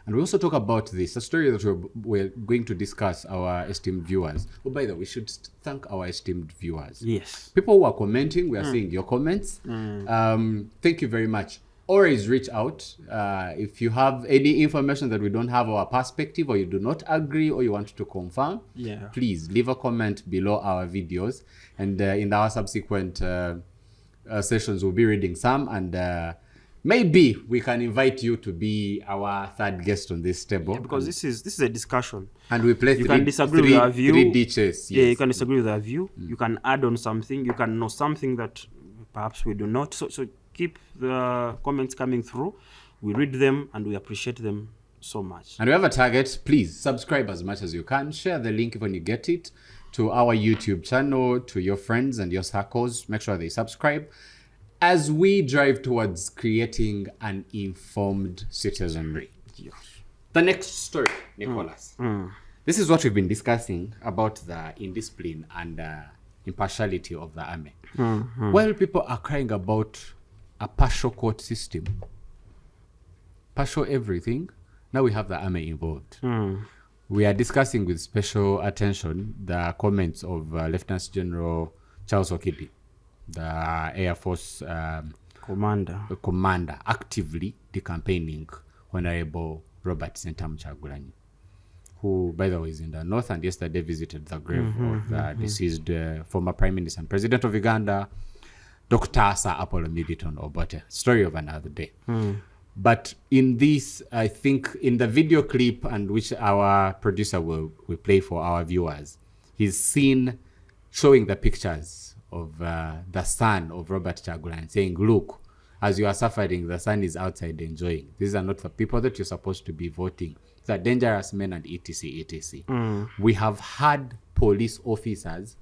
And we also talk about this, a story that we're going to discuss, our esteemed viewers. Oh, by the way, we should thank our esteemed viewers. Yes. People who are commenting, we are seeing your comments. Thank you very much. Always reach out. If you have any information that we don't have our perspective, or you do not agree, or you want to confirm, please leave a comment below our videos. And in our subsequent sessions, we'll be reading some, and maybe we can invite you to be our third guest on this table. Yeah, because this is a discussion. And we play you can disagree with our view. 3 ditches. Yeah, you can disagree with our view. You can add on something. You can know something that perhaps we do not. So keep the comments coming through. We read them and we appreciate them so much. And we have a target. Please subscribe as much as you can. Share the link when you get it to our YouTube channel, to your friends and your circles. Make sure they subscribe as we drive towards creating an informed citizenry. Yes. The next story, Nicholas. This is what we've been discussing about the indiscipline and impartiality of the army. While people are crying about a partial court system, partial everything, now we have the army involved. We are discussing with special attention the comments of Lieutenant General Charles Okidi, the Air Force commander, actively decampaigning Honorable Robert Sentamu Kyagulanyi, who, by the way, is in the north and yesterday visited the grave of the deceased former Prime Minister and President of Uganda, Dr. Sir Apollo Militon Obote. Story of another day. But in this, I think in the video clip, and which our producer will play for our viewers, he's seen showing the pictures of the son of Robert Kyagulanyi, saying, look, as you are suffering, the son is outside enjoying. These are not the people that you're supposed to be voting. These are dangerous men, and etc. etc. We have had police officers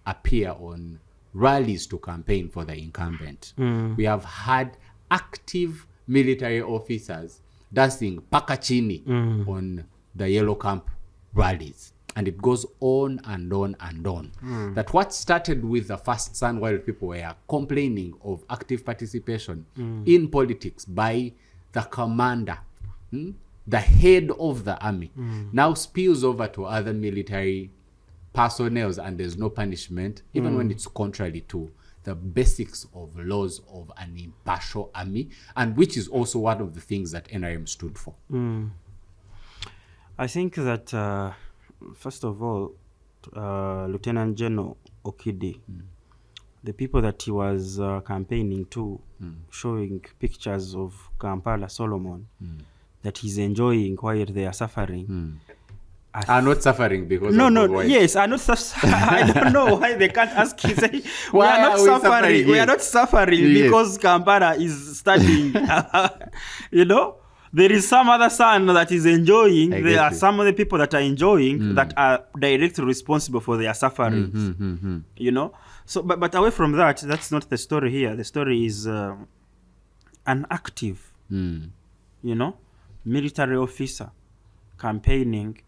appear on rallies to campaign for the incumbent. We have had active military officers dancing pakachini on the Yellow Camp rallies. And it goes on and on and on. That what started with the first son, while people were complaining of active participation in politics by the commander, the head of the army, now spills over to other military personnel, and there's no punishment, even when it's contrary to the basics of laws of an impartial army, and which is also one of the things that NRM stood for. I think that, first of all, Lieutenant General Okidi, the people that he was campaigning to, showing pictures of Kampala Solomon, that he's enjoying while they are suffering, are not suffering because yes, are not suffering. I don't know why they can't ask him. Say, we are not suffering. We are not suffering because Kampala is studying. There is some other son that is enjoying. There are some other people that are enjoying that are directly responsible for their sufferings. So, but away from that, that's not the story here. The story is an active, military officer campaigning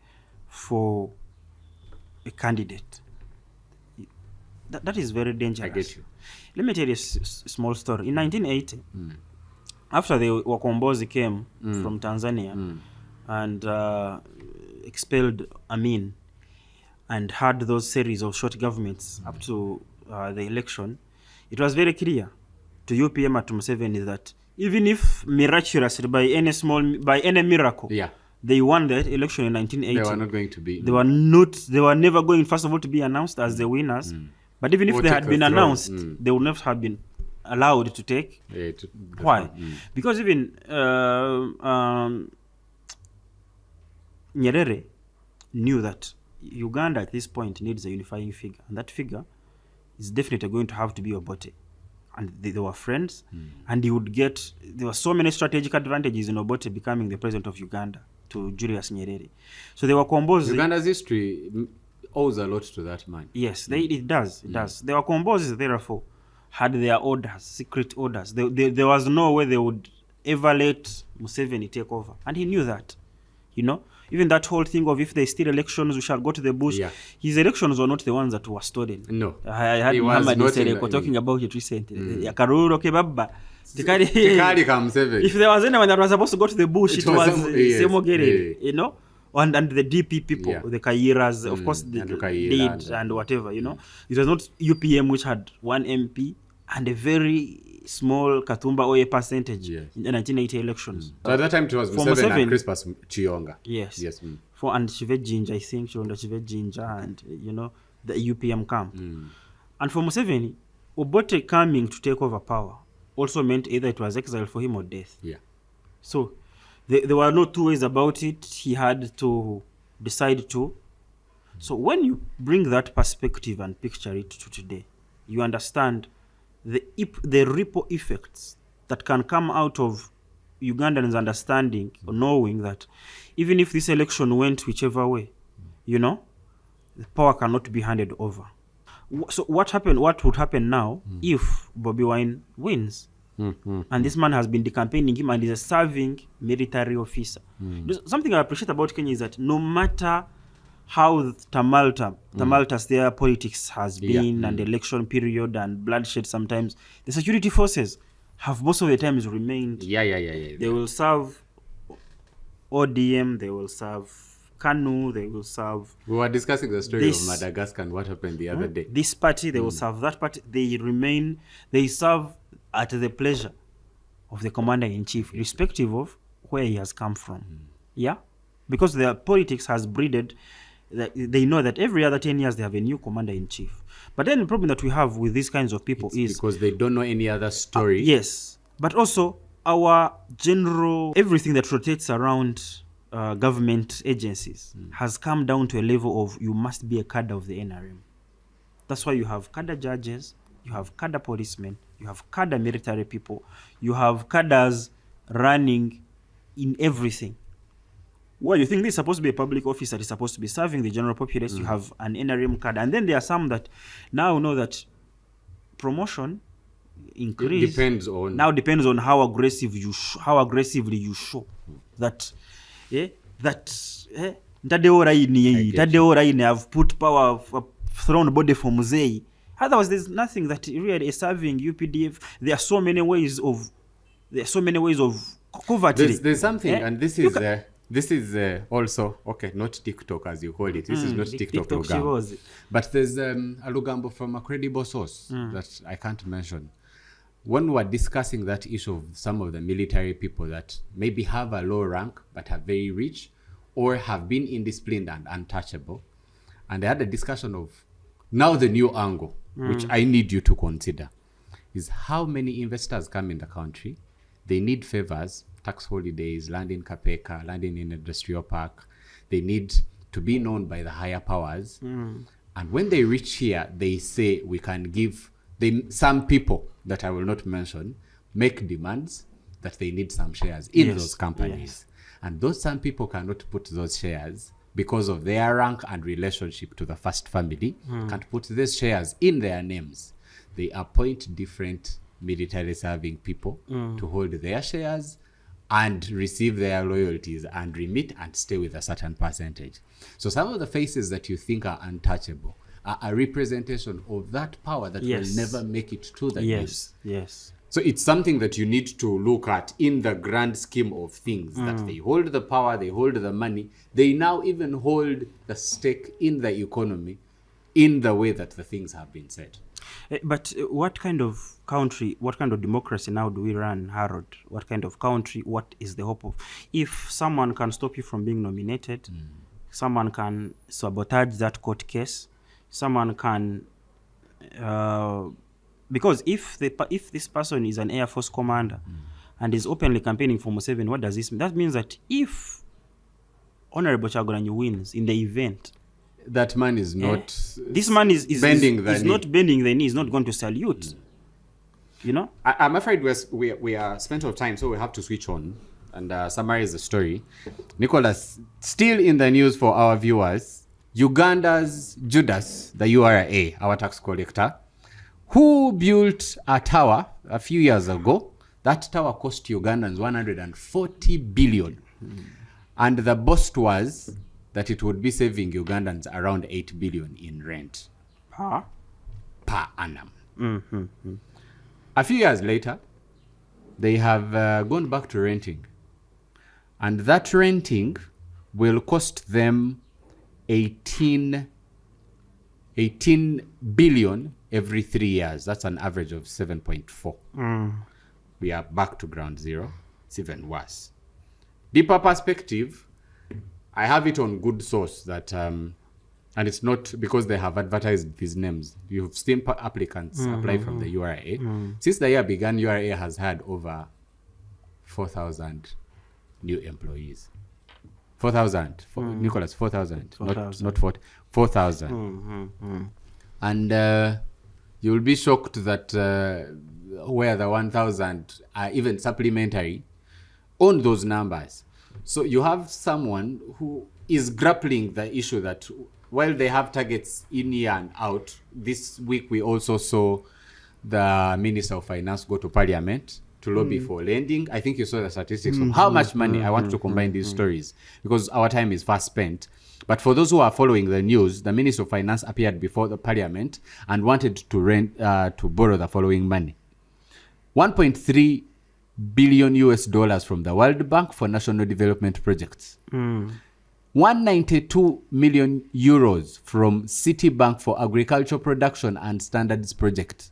for a candidate. That is very dangerous. I get you. Let me tell you a small story. In 1980, after the Wakombozi came from Tanzania and expelled Amin and had those series of short governments up to the election, it was very clear to UPM and to Museveni that even if miraculously by any miracle, they won that election in 1980. They were not going to be. They were never going, first of all, to be announced as the winners. But even if they had been announced, they would not have been allowed to take. Why? Because even Nyerere knew that Uganda at this point needs a unifying figure. And that figure is definitely going to have to be Obote. And they were friends. And he would get, there were so many strategic advantages in Obote becoming the president of Uganda to Julius Nyerere. So they were Kombozi. Uganda's history owes a lot to that man. Yes, it does. It does. They were Kombozi, therefore, had their orders, secret orders. There was no way they would ever let Museveni take over. And he knew that. Even that whole thing of if they steal elections, we shall go to the bush. His elections were not the ones that were stolen. No. I had Muhammad Nsereko talking about it recently. Karuro Kebaba Tikali ka Museveni. If there was anyone that was supposed to go to the bush, it was Semogere, yeah. you know, and the DP people, the Kairas, of course, the lead and whatever, you know. It was not UPM, which had one MP and a very small Katumba Oye percentage in the 1980 elections. So at that time, it was Museveni and Crispus Chiyonga. Yes. And Chivet Jinja, I think, Chivet Jinja, and, you know, the UPM camp. And for Museveni, Obote coming to take over power also meant either it was exile for him or death. Yeah. So there were no two ways about it. He had to decide to. So when you bring that perspective and picture it to today, you understand the ripple effects that can come out of Ugandans understanding or knowing that even if this election went whichever way, you know, the power cannot be handed over. So what would happen now if Bobi Wine wins? And this man has been decampaigning him and is a serving military officer. Something I appreciate about Kenya is that no matter how tumultuous their politics has been and election period and bloodshed sometimes, the security forces have most of the times remained. They will serve ODM, they will serve Kanu, they will serve... We were discussing the story of Madagascar and what happened the other day. This party, they will serve that party. They serve at the pleasure of the commander-in-chief, irrespective of where he has come from. Yeah? Because their politics has breeded, they know that every other 10 years they have a new commander-in-chief. But then the problem that we have with these kinds of people is... because they don't know any other story. Yes. But also, our general... everything that rotates around... government agencies has come down to a level of you must be a cadre of the NRM. That's why you have cadre judges, you have cadre policemen, you have cadre military people, you have cadres running in everything. Well, you think this is supposed to be a public office that is supposed to be serving the general populace, you have an NRM cadre. And then there are some that now know that promotion increase depends on how aggressively you show that I've put power, thrown body for Musei. Otherwise, there's nothing that really is serving UPDF. There are so many ways of covertly. There's something, and this is also not TikTok as you call it. This is not TikTok Lugambo. But there's a Lugambo from a credible source that I can't mention. When we were discussing that issue of some of the military people that maybe have a low rank but are very rich or have been indisciplined and untouchable, and I had a discussion of now the new angle, which I need you to consider, is how many investors come in the country. They need favors, tax holidays, land in Kapeka, land in an industrial park. They need to be known by the higher powers. And when they reach here, they say we can give... some people that I will not mention make demands that they need some shares in those companies. And those some people cannot put those shares because of their rank and relationship to the first family, can't put these shares in their names. They appoint different military serving people to hold their shares and receive their loyalties and remit and stay with a certain percentage. So some of the faces that you think are untouchable are a representation of that power that will never make it to the news. So it's something that you need to look at in the grand scheme of things, that they hold the power, they hold the money, they now even hold the stake in the economy in the way that the things have been said. But what kind of country, what kind of democracy now do we run, Harold? What kind of country, what is the hope of? If someone can stop you from being nominated, someone can sabotage that court case, someone can... because if this person is an Air Force commander and is openly campaigning for Museveni, what does this mean? That means that if Honorable Chagulanyi wins in the event, that man is not... this man is bending the knee. Not bending the knee. He's not going to salute. You know? I'm afraid we are spent of time, so we have to switch on and summarize the story. Nicholas, still in the news for our viewers, Uganda's Judas, the URA, our tax collector, who built a tower a few years ago. That tower cost Ugandans 140 billion. And the boast was that it would be saving Ugandans around 8 billion in rent per annum. A few years later, they have gone back to renting. And that renting will cost them 18 billion every 3 years. That's an average of 7.4. We are back to ground zero. It's even worse. Deeper perspective, I have it on good source that, and it's not because they have advertised these names. You've seen applicants apply from the URA. Since the year began, URA has had over 4,000 new employees. 4,000. Nicholas, 4,000. Not 40. 4,000. And you'll be shocked that where the 1,000 are even supplementary on those numbers. So you have someone who is grappling the issue that while they have targets in year and out, this week we also saw the Minister of Finance go to Parliament to lobby for lending. I think you saw the statistics of how much money. I want to combine these stories because our time is fast spent. But for those who are following the news, the Minister of Finance appeared before the Parliament and wanted to borrow the following money: 1.3 billion US dollars from the World Bank for national development projects. 192 million euros from Citibank for agricultural production and standards project.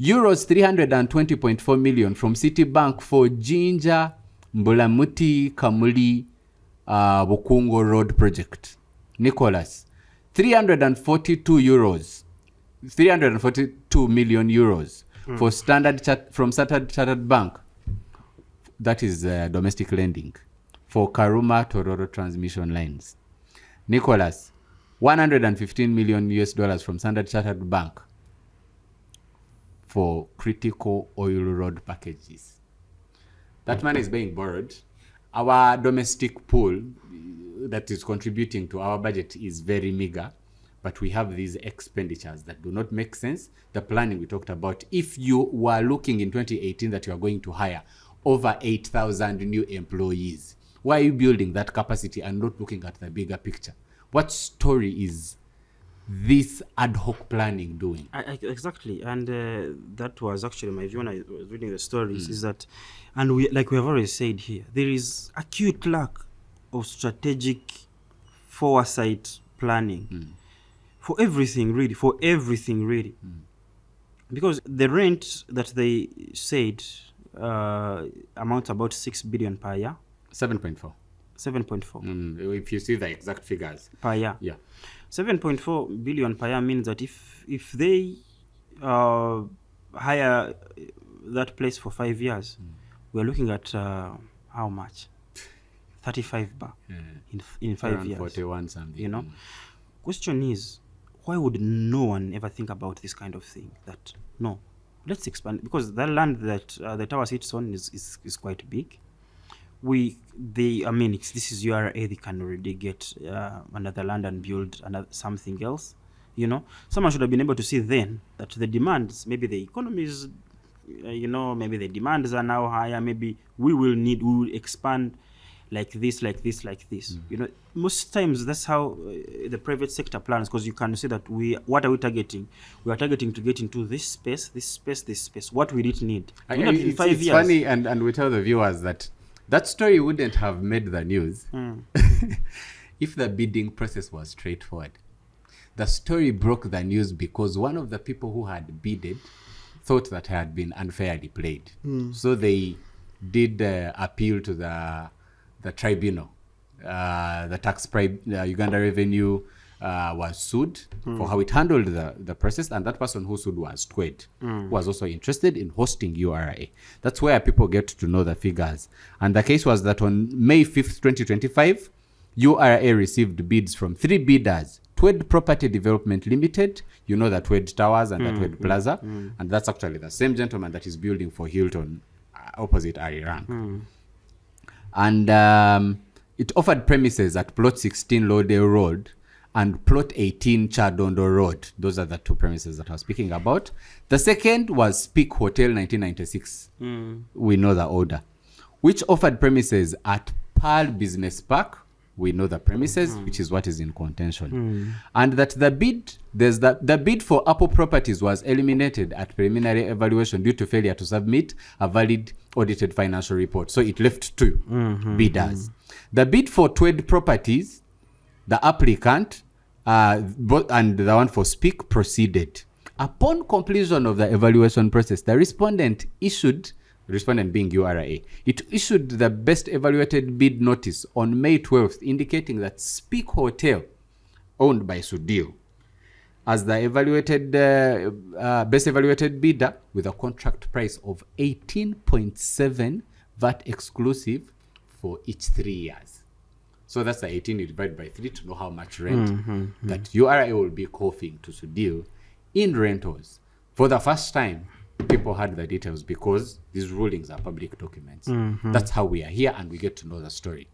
Euros 320.4 million from Citibank for Jinja Mbulamuti Kamuli Bukungo Road project. Nicholas, 342 million euros for from Standard Chartered Bank. That is domestic lending for Karuma Tororo transmission lines. Nicholas, 115 million US dollars from Standard Chartered Bank for critical oil road packages. That money is being borrowed. Our domestic pool that is contributing to our budget is very meager, but we have these expenditures that do not make sense. The planning we talked about, if you were looking in 2018 that you are going to hire over 8,000 new employees, why are you building that capacity and not looking at the bigger picture? What story is this ad hoc planning doing? Exactly, and that was actually my view when I was reading the stories, is that, and we have already said here, there is acute lack of strategic foresight planning for everything really, because the rent that they said amounts about 6 billion per year. 7.4. 7.4. If you see the exact figures. Per year. Yeah. 7.4 billion per year means that if they hire that place for 5 years, we're looking at how much? 35 bar in 5 years. 41 something. You know? Question is, why would no one ever think about this kind of thing? That, no, let's expand, because that land that the tower sits on is quite big. This is URA, they can already get another land and build something else. You know, someone should have been able to see then that the demands, maybe the economy is, maybe the demands are now higher. Maybe we will expand like this. You know, most times that's how the private sector plans, because you can see that what are we targeting? We are targeting to get into this space. What we didn't need. It's 5 years. Funny, and we tell the viewers that story wouldn't have made the news if the bidding process was straightforward. The story broke the news because one of the people who had bidded thought that had been unfairly played. So they did appeal to the tribunal. The Uganda Revenue was sued for how it handled the process, and that person who sued was TWED, who was also interested in hosting URA. That's where people get to know the figures. And the case was that on May 5th, 2025, URA received bids from 3 bidders: TWED Property Development Limited, you know, the TWED Towers and the TWED Plaza, and that's actually the same gentleman that is building for Hilton opposite Arirang. And it offered premises at Plot 16 Lodale Road and Plot 18 Chadondo Road. Those are the 2 premises that I was speaking about. The second was Speak Hotel 1996. We know the order, which offered premises at Pearl Business Park We know the premises, which is what is in contention. And that the bid for Apple Properties was eliminated at preliminary evaluation due to failure to submit a valid audited financial report. So it left two bidders. The bid for Twed Properties, the applicant, and the one for Speak proceeded. Upon completion of the evaluation process, the respondent being URA, it issued the best evaluated bid notice on May 12th, indicating that Speak Hotel, owned by Sudhir, as the best evaluated bidder with a contract price of 18.7 VAT exclusive for each 3 years. So that's the 18 divided by 3 to know how much rent that URA will be coughing to Sudhir in rentals. For the first time, people had the details because these rulings are public documents. That's how we are here, and we get to know the story.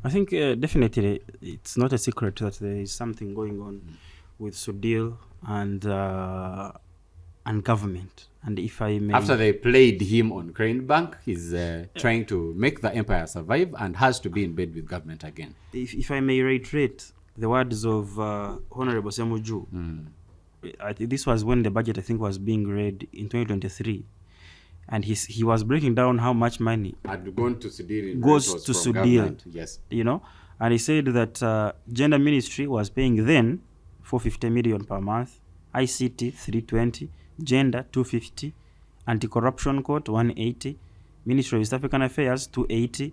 I think definitely it's not a secret that there is something going on with Sudhir and government. And if I may, after they played him on Crane Bank, he's trying to make the empire survive and has to be in bed with government again. If I may reiterate the words of Honorable Semuju, this was when the budget, I think, was being read in 2023, and he was breaking down how much money had gone to Sudhir goes to Sudhir. Yes, and he said that Gender Ministry was paying then 450 million per month, ICT 320, Gender 250, Anti-Corruption Court 180, Ministry of East African Affairs 280,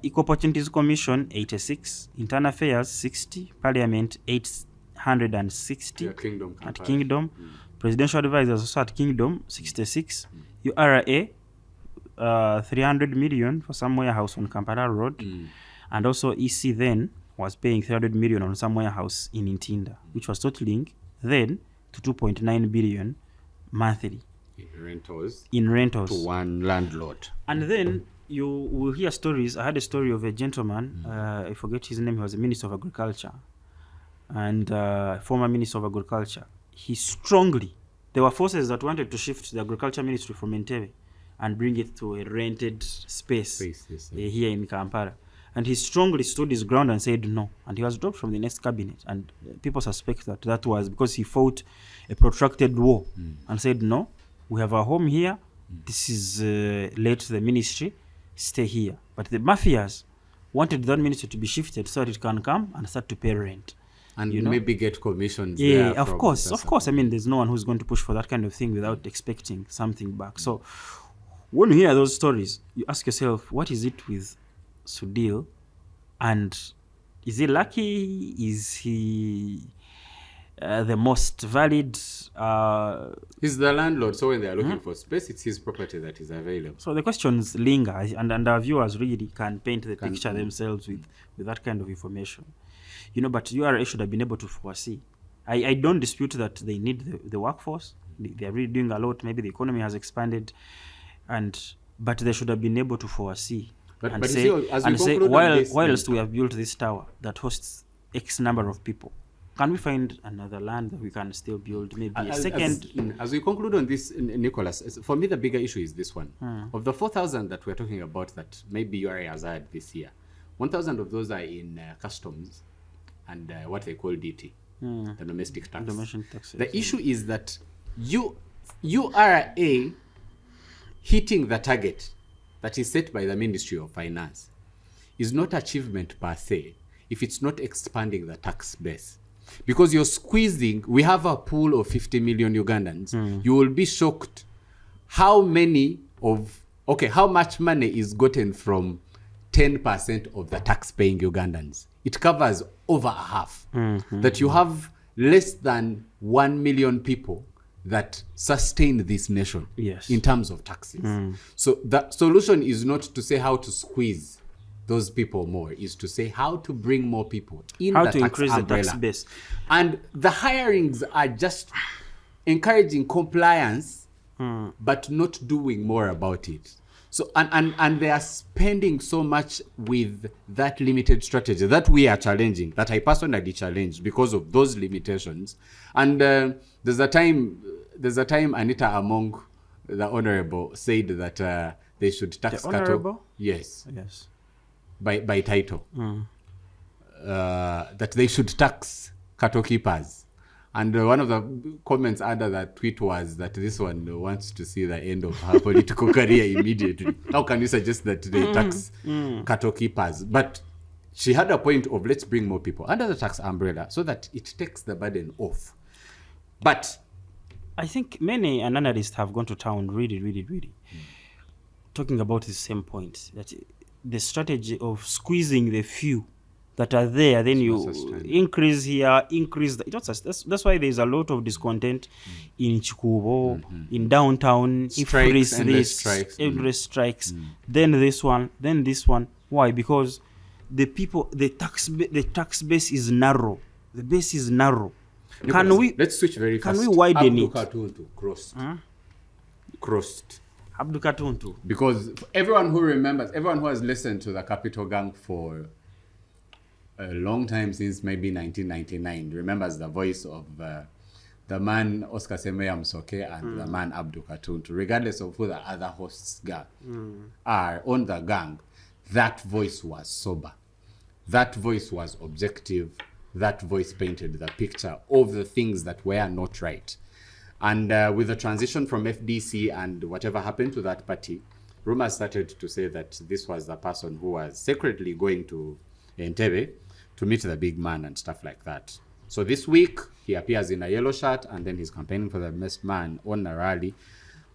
Equal Opportunities Commission 86, Internal Affairs 60, Parliament 860 at Kingdom, Presidential Advisors also at Kingdom 66, URA 300 million for some warehouse on Kampala Road, and also EC then was paying 300 million on some warehouse in Ntinda, which was totaling then to 2.9 billion monthly in rentals to one landlord. And then you will hear stories. I had a story of a gentleman, I forget his name, he was a Minister of Agriculture and former Minister of Agriculture. There were forces that wanted to shift the Agriculture Ministry from Entebbe and bring it to a rented space here in Kampala. And he strongly stood his ground and said no. And he was dropped from the next cabinet. And people suspect that was because he fought a protracted war and said, no, we have a home here. This is let the ministry stay here. But the mafias wanted that ministry to be shifted so that it can come and start to pay rent. And maybe get commissions. Yeah, of course. I mean, there's no one who's going to push for that kind of thing without expecting something back. So when you hear those stories, you ask yourself, what is it with Sudhir, and is he lucky? Is he the most valid? He's the landlord, so when they are looking for space, it's his property that is available. So the questions linger, and our viewers really can paint the picture themselves with that kind of information. But URA should have been able to foresee. I don't dispute that they need the workforce. They are really doing a lot. Maybe the economy has expanded, but they should have been able to foresee and say, whilst we have built this tower that hosts X number of people, can we find another land that we can still build maybe a second? As we conclude on this, Nicholas, for me the bigger issue is this one. Of the 4,000 that we're talking about that maybe URA has had this year, 1,000 of those are in customs and what they call DT, the domestic tax. The issue is that URA hitting the target that is set by the Ministry of Finance is not achievement per se if it's not expanding the tax base. Because you're squeezing, we have a pool of 50 million Ugandans. You will be shocked how much money is gotten from 10% of the tax-paying Ugandans. It covers over a half. That you have less than 1 million people that sustain this nation in terms of taxes. So the solution is not to say how to squeeze those people more, is to say how to bring more people in how the to tax increase umbrella. The tax base. And the hirings are just encouraging compliance, but not doing more about it. So and they are spending so much with that limited strategy that we are challenging, that I personally challenged because of those limitations. And there's a time Anita Among, the Honorable, said that they should tax cattle. Honorable? Yes. by title that they should tax cattle keepers. And one of the comments under that tweet was that this one wants to see the end of her political career immediately. How can you suggest that they tax cattle keepers? But she had a point of let's bring more people under the tax umbrella so that it takes the burden off. But I think many analysts have gone to town really talking about the same point, that the strategy of squeezing the few that are there, then you increase here, increase that's why there's a lot of discontent in Chikubo, in downtown. Strikes, endless strikes, then this one, then this one. Why? Because the tax base is narrow. The base is narrow. Let's switch very fast. Can we widen it? Abdul Katuntu crossed. Abdul Katuntu. Because everyone who has listened to the Capital Gang for a long time, since maybe 1999, remembers the voice of the man Oscar Semeya Msoke and the man Abdul Katuntu, regardless of who the other hosts are on the gang. That voice was sober. That voice was objective. That voice painted the picture of the things that were not right. And with the transition from FDC and whatever happened to that party, rumors started to say that this was the person who was secretly going to Entebbe to meet the big man and stuff like that. So this week, he appears in a yellow shirt and then he's campaigning for the best man on a rally,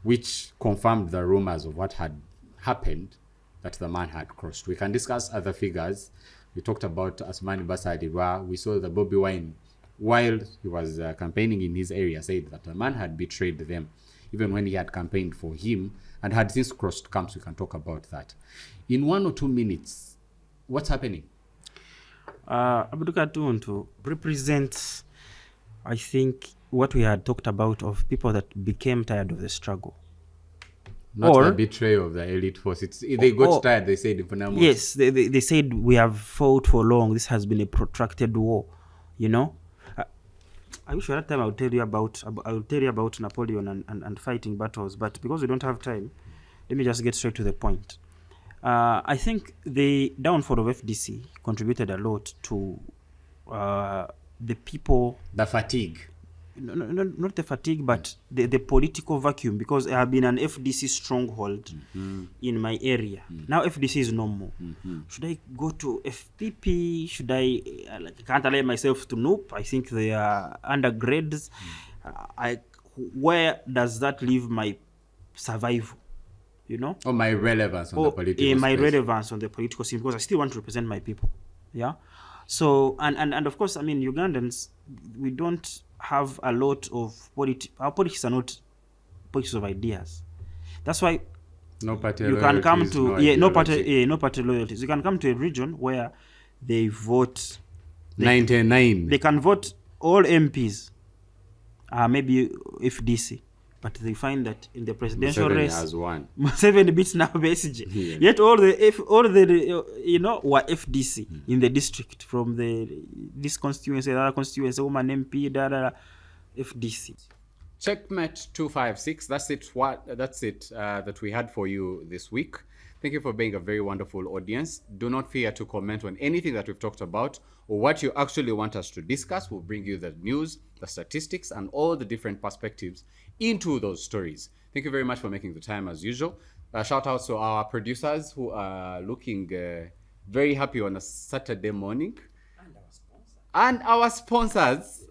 which confirmed the rumors of what had happened, that the man had crossed. We can discuss other figures. We talked about Asuman Basalirwa. We saw the Bobby Wine, while he was campaigning in his area, said that the man had betrayed them, even when he had campaigned for him and had since crossed camps. We can talk about that. In 1 or 2 minutes, what's happening? Abdul Katuntu represents, I think, what we had talked about of people that became tired of the struggle. Not the betrayal of the elite force. They got tired, they said. Yes, they said we have fought for long. This has been a protracted war, you know. I wish at that time I would tell you about Napoleon and fighting battles, but because we don't have time, let me just get straight to the point. I think the downfall of FDC contributed a lot to the people. The fatigue. No, not the fatigue, but the political vacuum, because I have been an FDC stronghold in my area. Now FDC is no more. Should I go to FPP? Should I can't allow myself to nope? I think they are undergrades. Where does that leave my survival? You know? Or my relevance on the political my relevance on the political scene, because I still want to represent my people. Yeah. So and of course, I mean, Ugandans, we don't have a lot of our politics are not politics of ideas. That's why no party you can come to no party loyalties. You can come to a region where they vote 99. They can vote all MPs, maybe FDC, but they find that in the presidential race, has won. Museveni beats now BSG. Yeah. Yet all the were FDC in the district, from this constituency, that constituency, woman MP, FDC. Checkmate 256. That's it. That we had for you this week. Thank you for being a very wonderful audience. Do not fear to comment on anything that we've talked about or what you actually want us to discuss. We'll bring you the news, the statistics, and all the different perspectives into those stories. Thank you very much for making the time as usual. Shout out to our producers who are looking very happy on a Saturday morning. And our sponsors.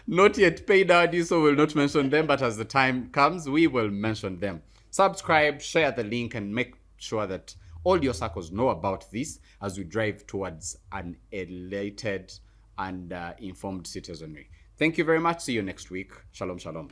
Not yet paid our dues, so we'll not mention them, but as the time comes, we will mention them. Subscribe, share the link, and make sure that all your circles know about this as we drive towards an elated and informed citizenry. Thank you very much. See you next week. Shalom, shalom.